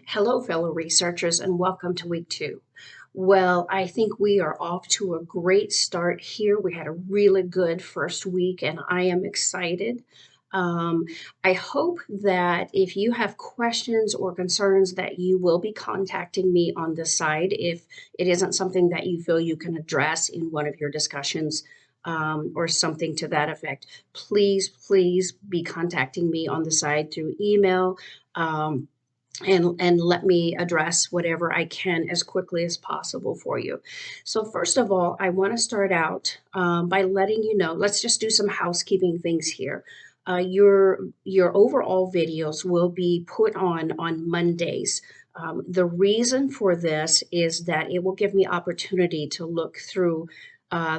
Hello, fellow researchers, and welcome to week two. Well, I think we are off to a great start here. We had a really good first week, and I am excited. Um, I hope that if you have questions or concerns, that you will be contacting me on the side if it isn't something that you feel you can address in one of your discussions. Or something to that effect. Please be contacting me on the side through email. Um, and let me address whatever I can as quickly as possible for you. So first of all, I want to start out by letting you know. Let's just do some housekeeping things here. Your overall videos will be put on Mondays. The reason for this is that it will give me opportunity to look through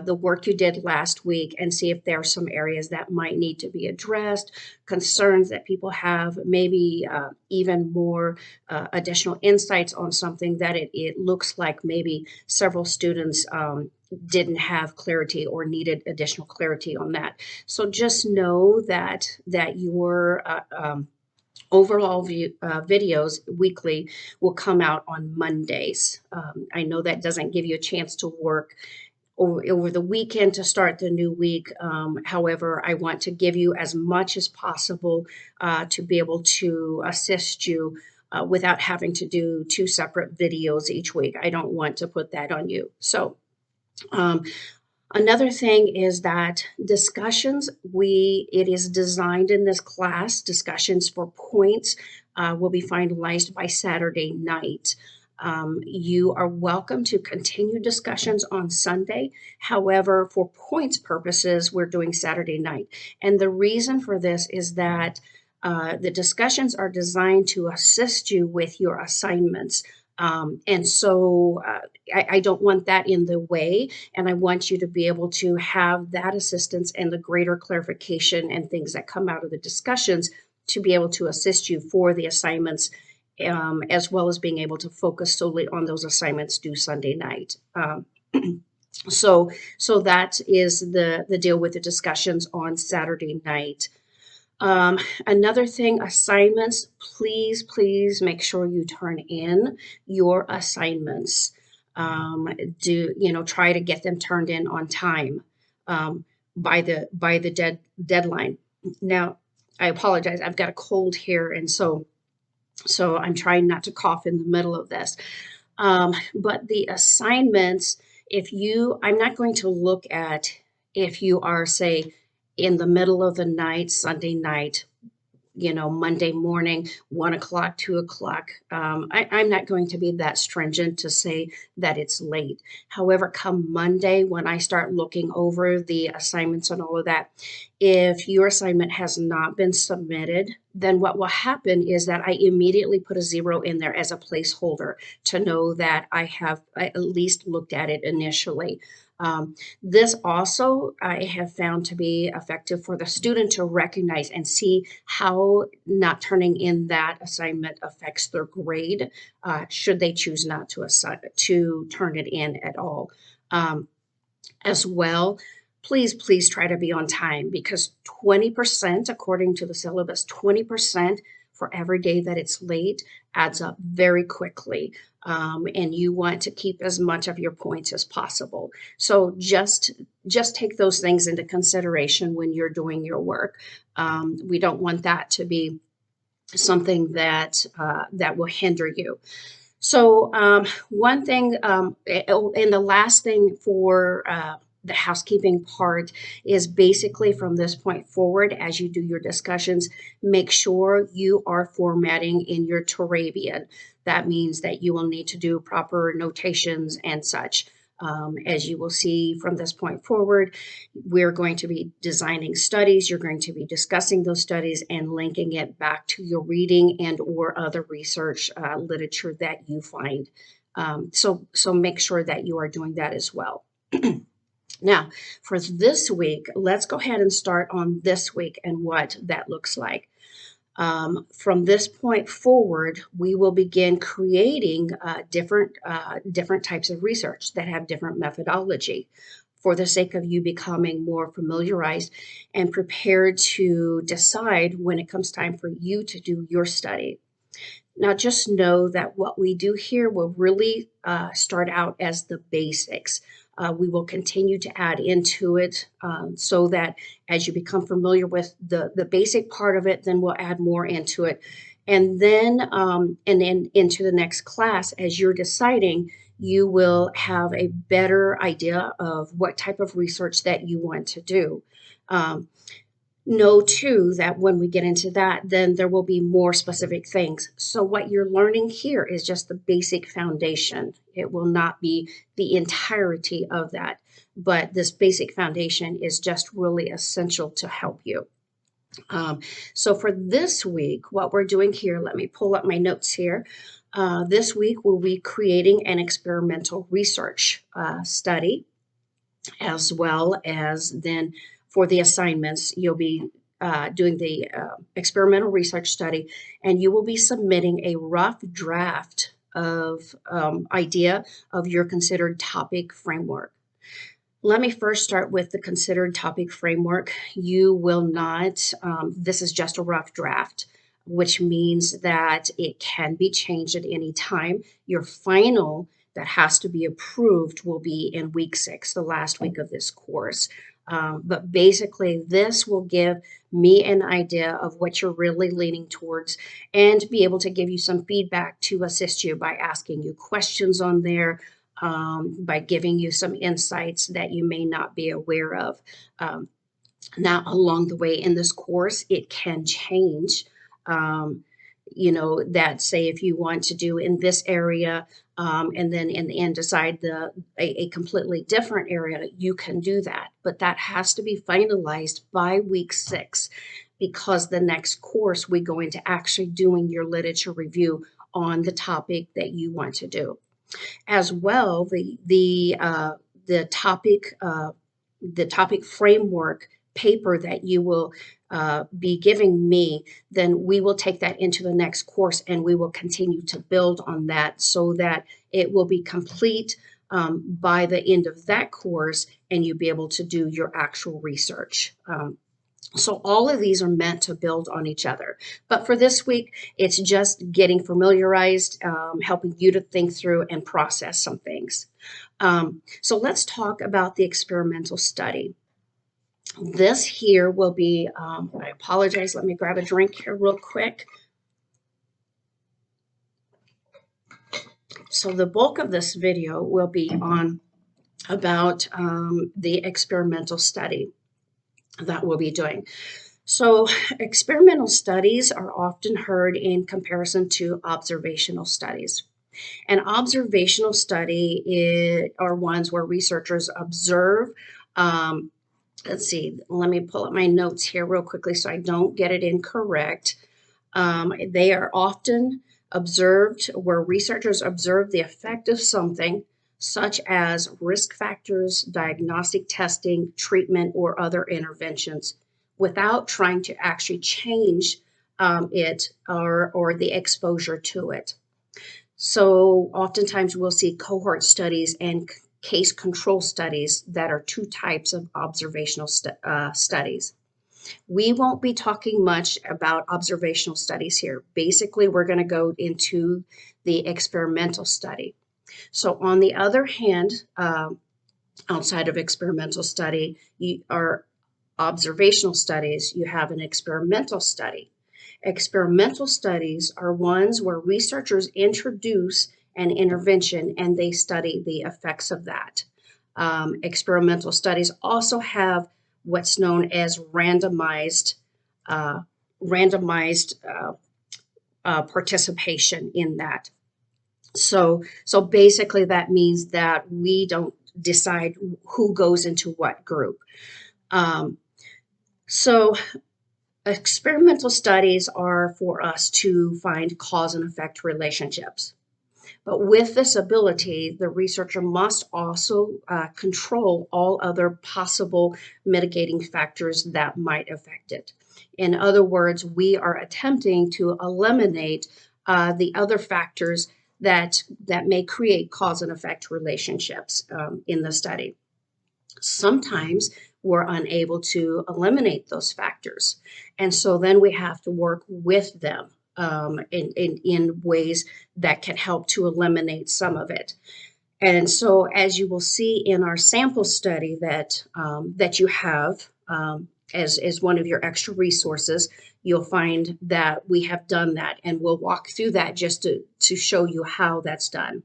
the work you did last week and see if there are some areas that might need to be addressed, concerns that people have, maybe even more additional insights on something that it looks like maybe several students didn't have clarity or needed additional clarity on that. So just know that your overall videos weekly will come out on Mondays. I know that doesn't give you a chance to work over the weekend to start the new week. However, I want to give you as much as possible to be able to assist you without having to do two separate videos each week. I don't want to put that on you. So, um, another thing is that discussions, it is designed in this class, discussions for points will be finalized by Saturday night. You are welcome to continue discussions on Sunday. However, for points purposes, we're doing Saturday night. And the reason for this is that the discussions are designed to assist you with your assignments. I don't want that in the way, and I want you to be able to have that assistance and the greater clarification and things that come out of the discussions to be able to assist you for the assignments, as well as being able to focus solely on those assignments due Sunday night. So, so that is the deal with the discussions on Saturday night. Another thing, assignments, please make sure you turn in your assignments. Um, try to get them turned in on time um, by the deadline. Now, I apologize. I've got a cold here, and so I'm trying not to cough in the middle of this. But the assignments, I'm not going to look at if you are, say, in the middle of the night, Sunday night, Monday morning, 1 o'clock, 2 o'clock. I'm not going to be that stringent to say that it's late. However, come Monday, when I start looking over the assignments and all of that, if your assignment has not been submitted, then what will happen is that I immediately put a 0 in there as a placeholder to know that I have at least looked at it initially. This also I have found to be effective for the student to recognize and see how not turning in that assignment affects their grade, should they choose not to turn it in at all. Um, as well, please try to be on time because 20%, according to the syllabus, 20% for every day that it's late adds up very quickly. And you want to keep as much of your points as possible. So just take those things into consideration when you're doing your work. We don't want that to be something that will hinder you. So one thing, and the last thing for the housekeeping part is basically from this point forward, as you do your discussions, make sure you are formatting in your Turabian. That means that you will need to do proper notations and such. As you will see from this point forward, we're going to be designing studies. You're going to be discussing those studies and linking it back to your reading and or other research literature that you find. So make sure that you are doing that as well. Now, for this week, let's go ahead and start on this week and what that looks like. From this point forward, we will begin creating different types of research that have different methodology for the sake of you becoming more familiarized and prepared to decide when it comes time for you to do your study. Now, just know that what we do here will really start out as the basics. We will continue to add into it so that as you become familiar with the basic part of it, then we'll add more into it. And then into the next class, as you're deciding, you will have a better idea of what type of research that you want to do. Um, Know too that when we get into that, then there will be more specific things. So what you're learning here is just the basic foundation. It will not be the entirety of that, but this basic foundation is just really essential to help you. Um, so for this week, what we're doing here, let me pull up my notes here. This week, we'll be creating an experimental research study, as well as then for the assignments, you'll be doing the experimental research study, and you will be submitting a rough draft of idea of your considered topic framework. Let me first start with the considered topic framework. You will not, this is just a rough draft, which means that it can be changed at any time. Your final that has to be approved will be in week 6, the last week of this course. But basically, this will give me an idea of what you're really leaning towards and be able to give you some feedback to assist you by asking you questions on there, by giving you some insights that you may not be aware of. Um, Now, along the way in this course, it can change. Um, that say if you want to do in this area, and then in the end decide a completely different area, you can do that. But that has to be finalized by week 6 because the next course we go into actually doing your literature review on the topic that you want to do. As well, the topic framework paper that you will be giving me, then we will take that into the next course and we will continue to build on that so that it will be complete by the end of that course and you'll be able to do your actual research. So all of these are meant to build on each other. But for this week, it's just getting familiarized, helping you to think through and process some things. So let's talk about the experimental study. This here will be, I apologize, let me grab a drink here real quick. So the bulk of this video will be on about the experimental study that we'll be doing. So experimental studies are often heard in comparison to observational studies. An observational study are ones where researchers observe. Let's see, let me pull up my notes here real quickly so I don't get it incorrect. They are often observed where researchers observe the effect of something, such as risk factors, diagnostic testing, treatment, or other interventions, without trying to actually change it or the exposure to it. So oftentimes we'll see cohort studies and case control studies that are two types of observational studies. We won't be talking much about observational studies here. Basically, we're going to go into the experimental study. So on the other hand, outside of experimental study, are observational studies, you have an experimental study. Experimental studies are ones where researchers introduce an intervention and they study the effects of that. Experimental studies also have what's known as randomized participation in that. So basically that means that we don't decide who goes into what group. So experimental studies are for us to find cause and effect relationships. But with this ability, the researcher must also control all other possible mitigating factors that might affect it. In other words, we are attempting to eliminate the other factors that may create cause and effect relationships in the study. Sometimes we're unable to eliminate those factors. And so then we have to work with them. in ways that can help to eliminate some of it. And so, as you will see in our sample study that you have as one of your extra resources, you'll find that we have done that, and we'll walk through that just to show you how that's done.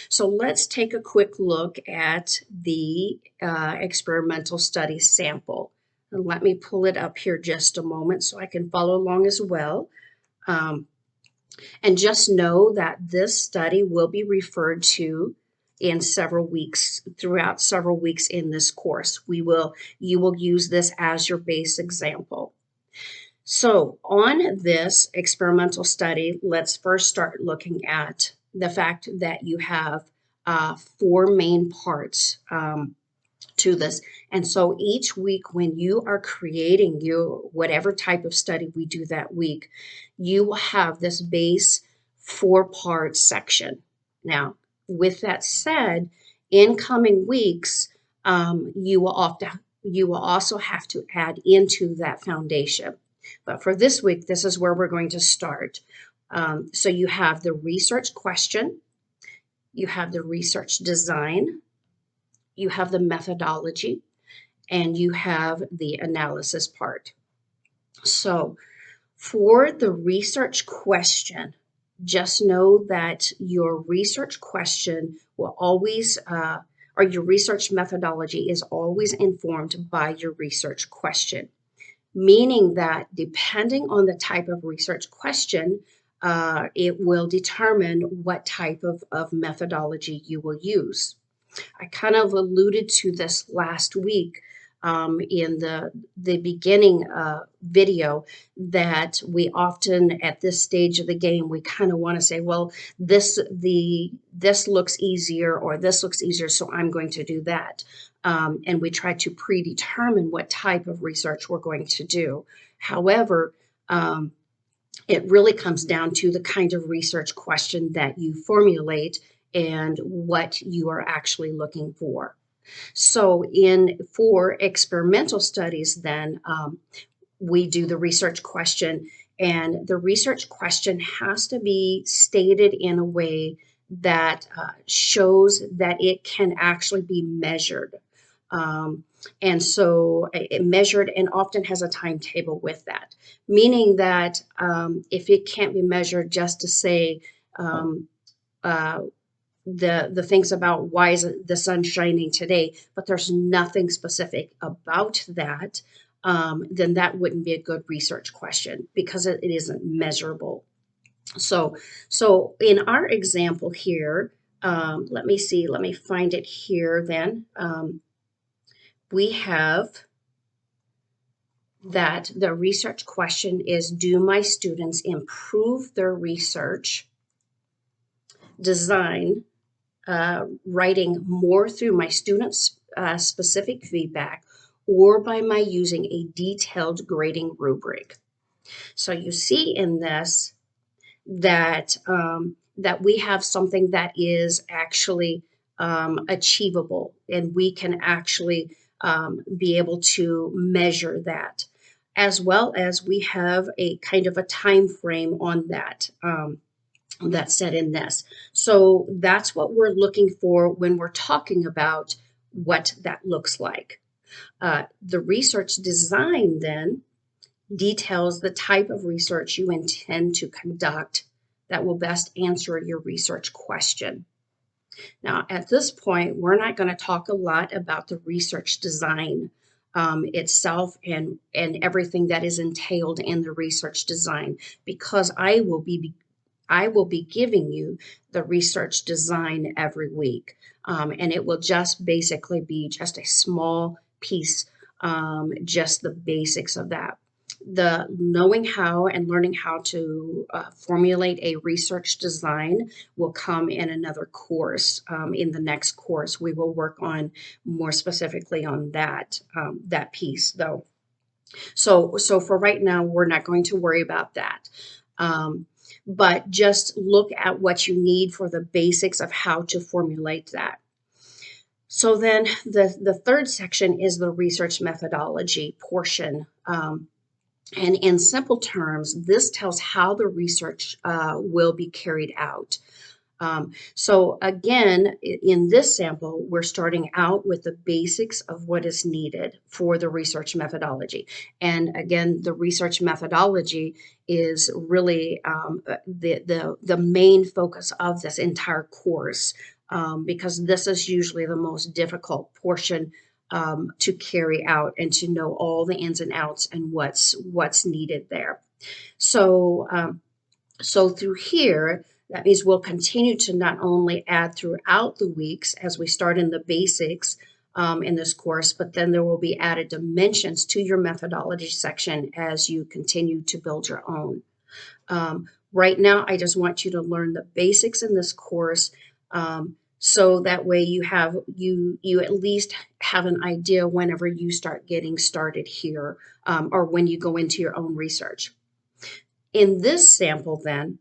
So let's take a quick look at the experimental study sample. And let me pull it up here just a moment so I can follow along as well. Um, and just know that this study will be referred to in several weeks, throughout several weeks in this course. You will use this as your base example. So on this experimental study, let's first start looking at the fact that you have four main parts to this. And so each week when you are creating your whatever type of study we do that week, you will have this base four-part section. Now, with that said, in coming weeks, you will also have to add into that foundation. But for this week, this is where we're going to start. So you have the research question, you have the research design, you have the methodology, and you have the analysis part. So for the research question, just know that your research question will always, or your research methodology is always informed by your research question, meaning that depending on the type of research question, it will determine what type of methodology you will use. I kind of alluded to this last week in the beginning video, that we often at this stage of the game we kind of want to say, well, this looks easier, or this looks easier, so I'm going to do that, and we try to predetermine what type of research we're going to do. However, it really comes down to the kind of research question that you formulate and what you are actually looking for. So for experimental studies, then we do the research question, and the research question has to be stated in a way that shows that it can actually be measured. And so it measured and often has a timetable with that, meaning that if it can't be measured, just to say the things about why is the sun shining today, but there's nothing specific about that, then that wouldn't be a good research question because it isn't measurable. So in our example here, let me find it here then. We have that the research question is, do my students improve their research design, writing more through my students' specific feedback, or by my using a detailed grading rubric? So you see in this that that we have something that is actually achievable, and we can actually be able to measure that, as well as we have a kind of a time frame on that. That's set in this. So that's what we're looking for when we're talking about what that looks like. The research design then details the type of research you intend to conduct that will best answer your research question. Now, at this point, we're not going to talk a lot about the research design itself and everything that is entailed in the research design, because I will be giving you the research design every week, and it will just basically be just a small piece, just the basics of that. The knowing how and learning how to formulate a research design will come in another course. In the next course, we will work on more specifically on that piece, though. So for right now, we're not going to worry about that. But just look at what you need for the basics of how to formulate that. So then the third section is the research methodology portion. And in simple terms, this tells how the research will be carried out. So again, in this sample, we're starting out with the basics of what is needed for the research methodology. And again, the research methodology is really the main focus of this entire course, because this is usually the most difficult portion to carry out and to know all the ins and outs and what's needed there. So so through here, that means we'll continue to not only add throughout the weeks as we start in the basics in this course, but then there will be added dimensions to your methodology section as you continue to build your own. Right now, I just want you to learn the basics in this course, so that way you at least have an idea whenever you start getting started here, or when you go into your own research. In this sample, then,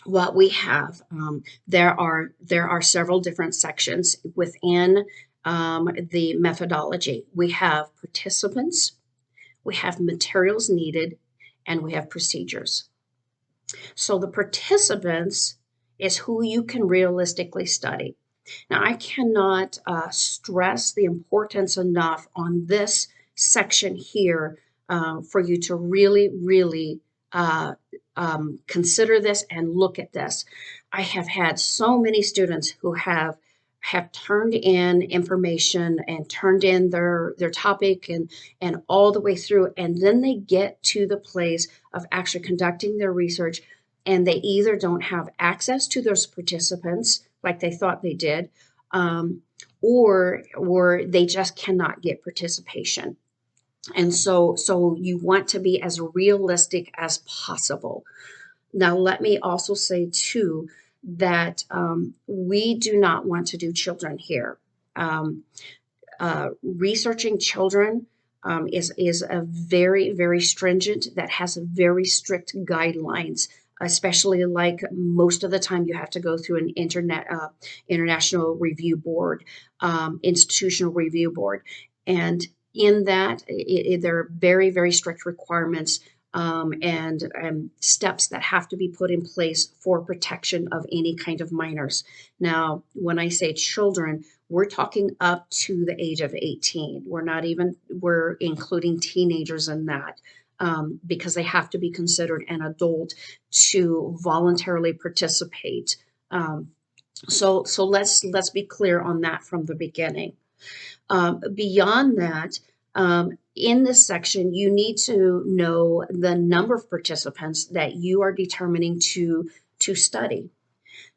what we have, there are several different sections within the methodology. We have participants, we have materials needed, and we have procedures. So the participants is who you can realistically study. Now, I cannot stress the importance enough on this section here for you to really, really consider this and look at this. I have had so many students who have turned in information and turned in their topic and all the way through, and then they get to the place of actually conducting their research, and they either don't have access to those participants like they thought they did, or they just cannot get participation. And so you want to be as realistic as possible. Now, let me also say too that we do not want to do children here. Researching children is a very, very stringent, that has very strict guidelines, especially like most of the time you have to go through an international review board, institutional review board. And in that, there are very, very strict requirements and steps that have to be put in place for protection of any kind of minors. Now, when I say children, we're talking up to the age of 18. We're including teenagers in that, because they have to be considered an adult to voluntarily participate. So let's be clear on that from the beginning. Beyond that, in this section, you need to know the number of participants that you are determining to study.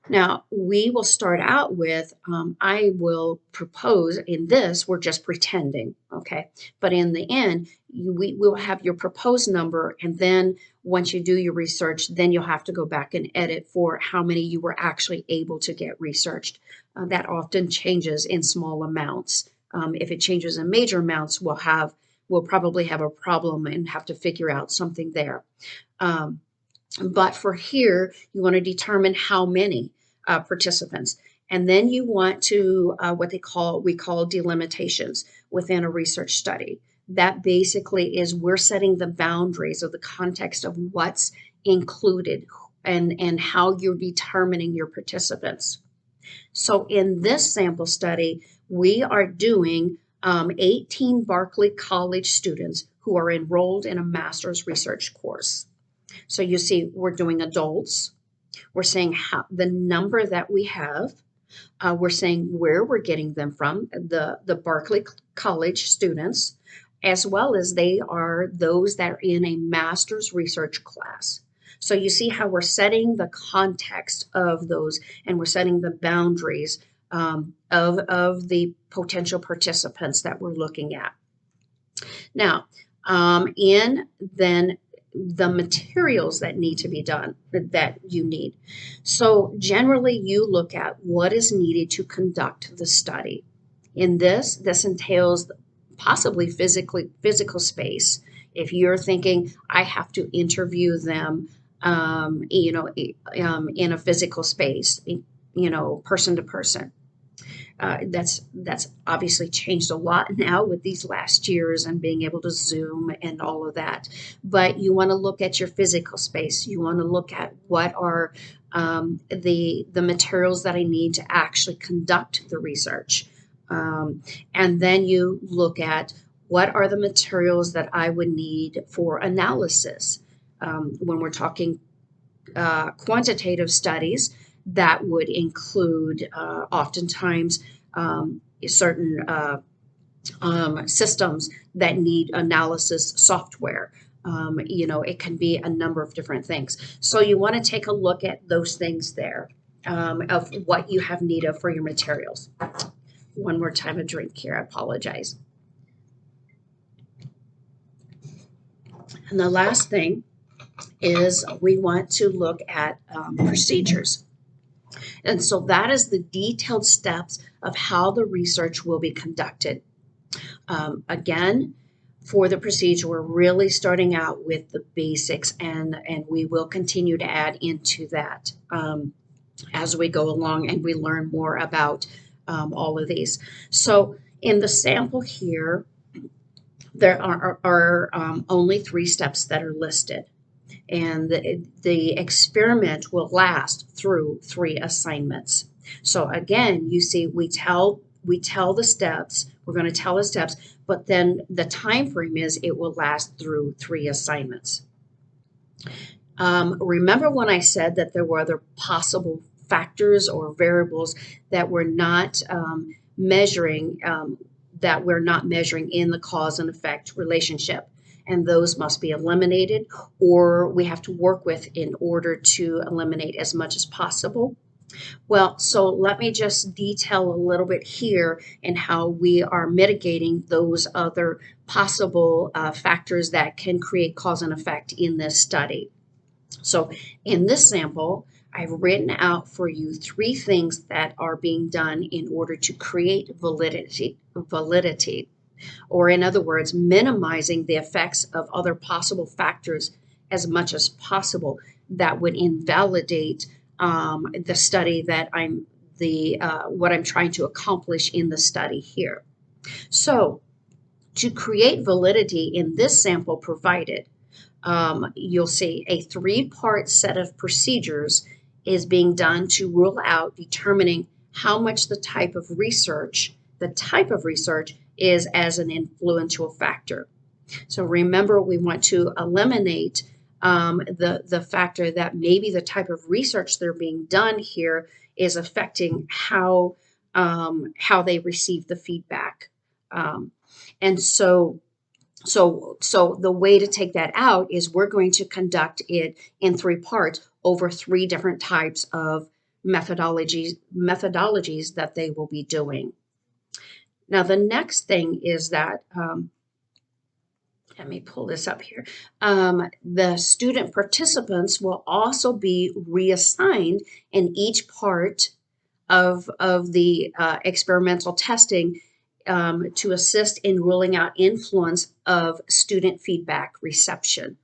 Now, we will start out with, I will propose in this, we're just pretending, okay? But in the end, we will have your proposed number, and then once you do your research, then you'll have to go back and edit for how many you were actually able to get researched. That often changes in small amounts. If it changes in major amounts, we'll probably have a problem and have to figure out something there. But for here, you want to determine how many participants. And then you want to, we call delimitations within a research study. That basically is we're setting the boundaries of the context of what's included and how you're determining your participants. So in this sample study, we are doing 18 Berkeley College students who are enrolled in a master's research course. So you see, we're doing adults. We're saying the number that we have. We're saying where we're getting them from, the Berkeley College students, as well as they are those that are in a master's research class. So you see how we're setting the context of those, and we're setting the boundaries of the potential participants that we're looking at. Now, in then the materials that need to be done, that you need. So generally you look at what is needed to conduct the study. In this entails possibly physical space. If you're thinking, I have to interview them, in a physical space, person to person. That's obviously changed a lot now with these last years and being able to Zoom and all of that. But you want to look at your physical space. You want to look at what are the materials that I need to actually conduct the research, um, and then you look at what are the materials that I would need for analysis. When we're talking quantitative studies, that would include oftentimes certain systems that need analysis software. It can be a number of different things. So you want to take a look at those things there, of what you have need of for your materials. One more time, a drink here. I apologize. And the last thing is we want to look at procedures. And so that is the detailed steps of how the research will be conducted. Again, for the procedure, we're really starting out with the basics, and we will continue to add into that as we go along and we learn more about all of these. So in the sample here, there are only 3 steps that are listed, and the experiment will last through 3 assignments. So again, you see, we tell the steps, we're going to tell the steps, but then the time frame is it will last through 3 assignments. Remember when I said that there were other possible factors or variables that we're not measuring, that we're not measuring in the cause and effect relationship, and those must be eliminated, or we have to work with in order to eliminate as much as possible. Well, so let me just detail a little bit here in how we are mitigating those other possible factors that can create cause and effect in this study. So in this sample, I've written out for you 3 things that are being done in order to create validity, or in other words, minimizing the effects of other possible factors as much as possible that would invalidate the study that what I'm trying to accomplish in the study here. So to create validity in this sample provided, you'll see a 3-part set of procedures is being done to rule out determining how much the type of research is as an influential factor. So remember, we want to eliminate the factor that maybe the type of research that are being done here is affecting how they receive the feedback. And so the way to take that out is we're going to conduct it in 3 parts over 3 different types of methodologies that they will be doing. Now, the next thing is that, let me pull this up here. The student participants will also be reassigned in each part of the experimental testing to assist in ruling out influence of student feedback reception.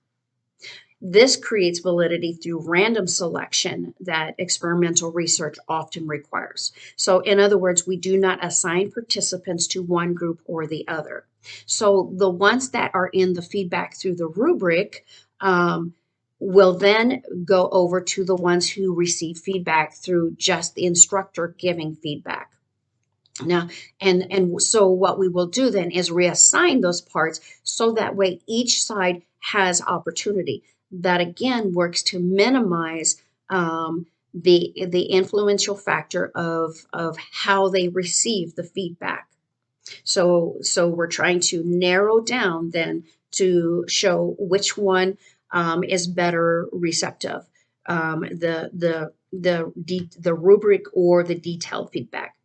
This creates validity through random selection that experimental research often requires. So in other words, we do not assign participants to one group or the other. So the ones that are in the feedback through the rubric will then go over to the ones who receive feedback through just the instructor giving feedback. Now, and so what we will do then is reassign those parts so that way each side has opportunity. That again works to minimize the influential factor of how they receive the feedback. So we're trying to narrow down then to show which one is better receptive, the rubric or the detailed feedback.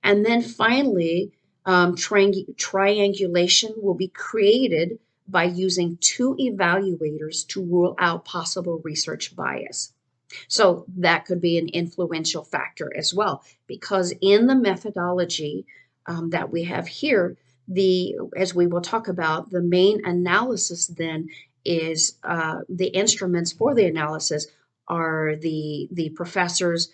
And then finally, triangulation will be created by using 2 evaluators to rule out possible research bias. So that could be an influential factor as well, because in the methodology that we have here, as we will talk about, the main analysis then is the instruments for the analysis are the professors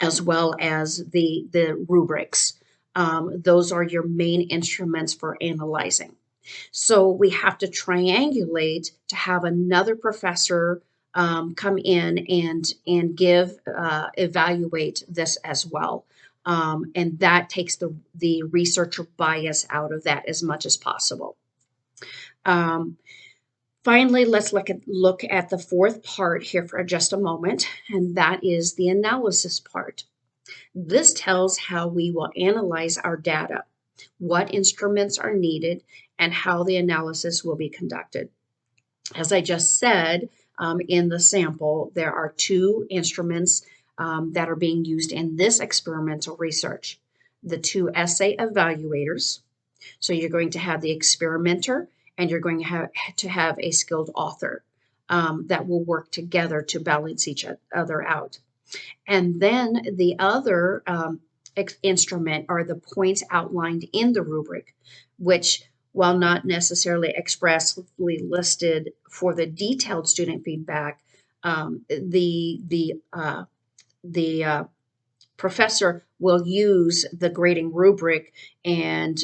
as well as the rubrics. Those are your main instruments for analyzing. So we have to triangulate to have another professor come in and give evaluate this as well. And that takes the researcher bias out of that as much as possible. Um, Finally, let's look at the fourth part here for just a moment, and that is the analysis part. This tells how we will analyze our data, what instruments are needed, and how the analysis will be conducted. As I just said, in the sample, there are two instruments that are being used in this experimental research. The two essay evaluators. So you're going to have the experimenter and you're going to have a skilled author that will work together to balance each other out. And then the other instrument are the points outlined in the rubric, which, while not necessarily expressly listed for the detailed student feedback, the professor will use the grading rubric and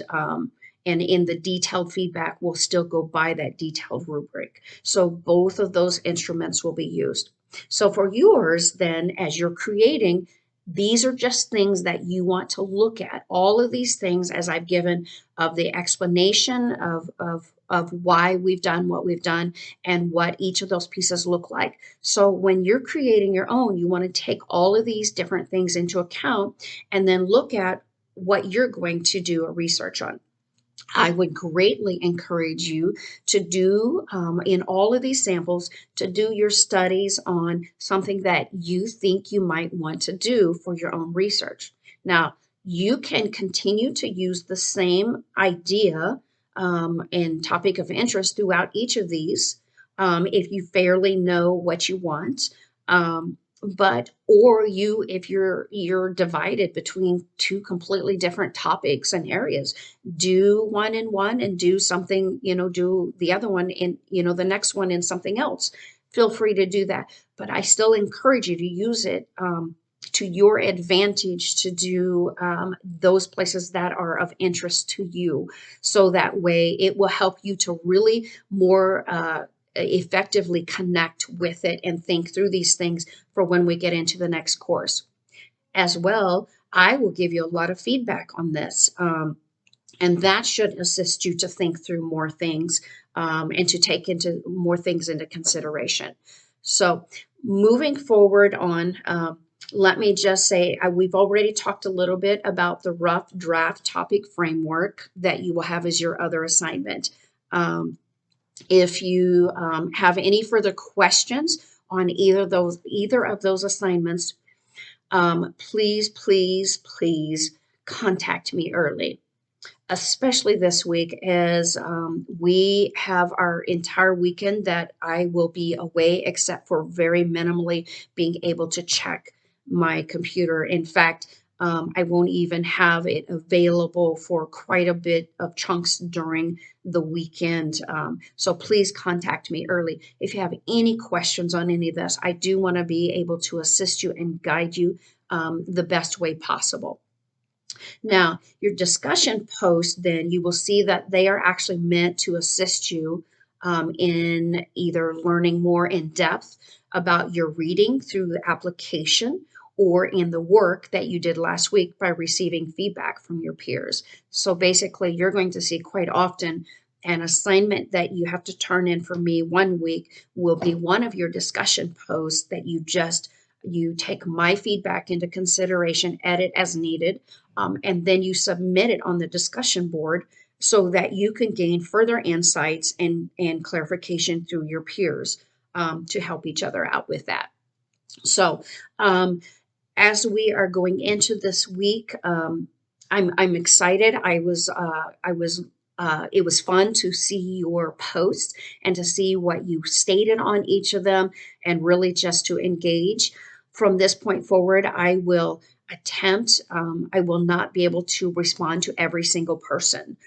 in the detailed feedback will still go by that detailed rubric. So both of those instruments will be used. So for yours, then, as you're creating, these are just things that you want to look at. All of these things, as I've given of the explanation of why we've done what we've done and what each of those pieces look like. So when you're creating your own, you want to take all of these different things into account and then look at what you're going to do a research on. I would greatly encourage you to do, in all of these samples, to do your studies on something that you think you might want to do for your own research. Now, you can continue to use the same idea and topic of interest throughout each of these if you fairly know what you want. But or you if you're divided between two completely different topics and areas, do one in one and do something, do the other one in, the next one in something else. Feel free to do that, but I still encourage you to use it to your advantage to do those places that are of interest to you, so that way it will help you to really more effectively connect with it and think through these things for when we get into the next course. As well, I will give you a lot of feedback on this, and that should assist you to think through more things and to take into more things into consideration. So moving forward on, let me just say we've already talked a little bit about the rough draft topic framework that you will have as your other assignment. If you have any further questions on either of those assignments, please contact me early, especially this week, as we have our entire weekend that I will be away, except for very minimally being able to check my computer. In fact, I won't even have it available for quite a bit of chunks during the weekend. So please contact me early. If you have any questions on any of this, I do want to be able to assist you and guide you the best way possible. Now, your discussion posts, then you will see that they are actually meant to assist you in either learning more in depth about your reading through the application or in the work that you did last week by receiving feedback from your peers. So basically, you're going to see quite often an assignment that you have to turn in for me one week will be one of your discussion posts that you take my feedback into consideration, edit as needed, and then you submit it on the discussion board so that you can gain further insights and clarification through your peers to help each other out with that. So as we are going into this week, I'm excited. It was fun to see your posts and to see what you stated on each of them and really just to engage. From this point forward, I will attempt, I will not be able to respond to every single person.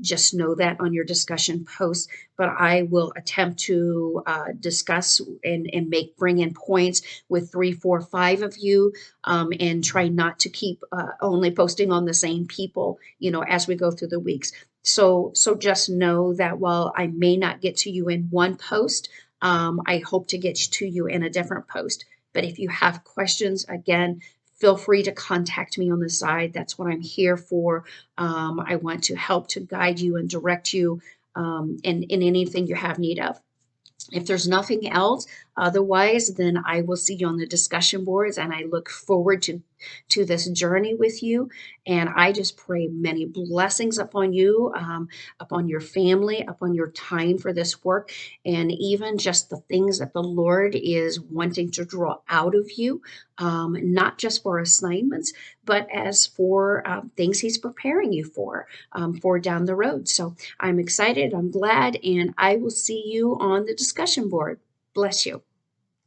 Just know that on your discussion post. But I will attempt to discuss and bring in points with three, four, five of you, and try not to keep only posting on the same people, as we go through the weeks. So just know that while I may not get to you in one post, I hope to get to you in a different post. But if you have questions, again, feel free to contact me on the side. That's what I'm here for. I want to help to guide you and direct you in anything you have need of. If there's nothing else, otherwise, then I will see you on the discussion boards, and I look forward to this journey with you. And I just pray many blessings upon you, upon your family, upon your time for this work, and even just the things that the Lord is wanting to draw out of you, not just for assignments, but as for things He's preparing you for down the road. So I'm excited, I'm glad, and I will see you on the discussion board. Bless you.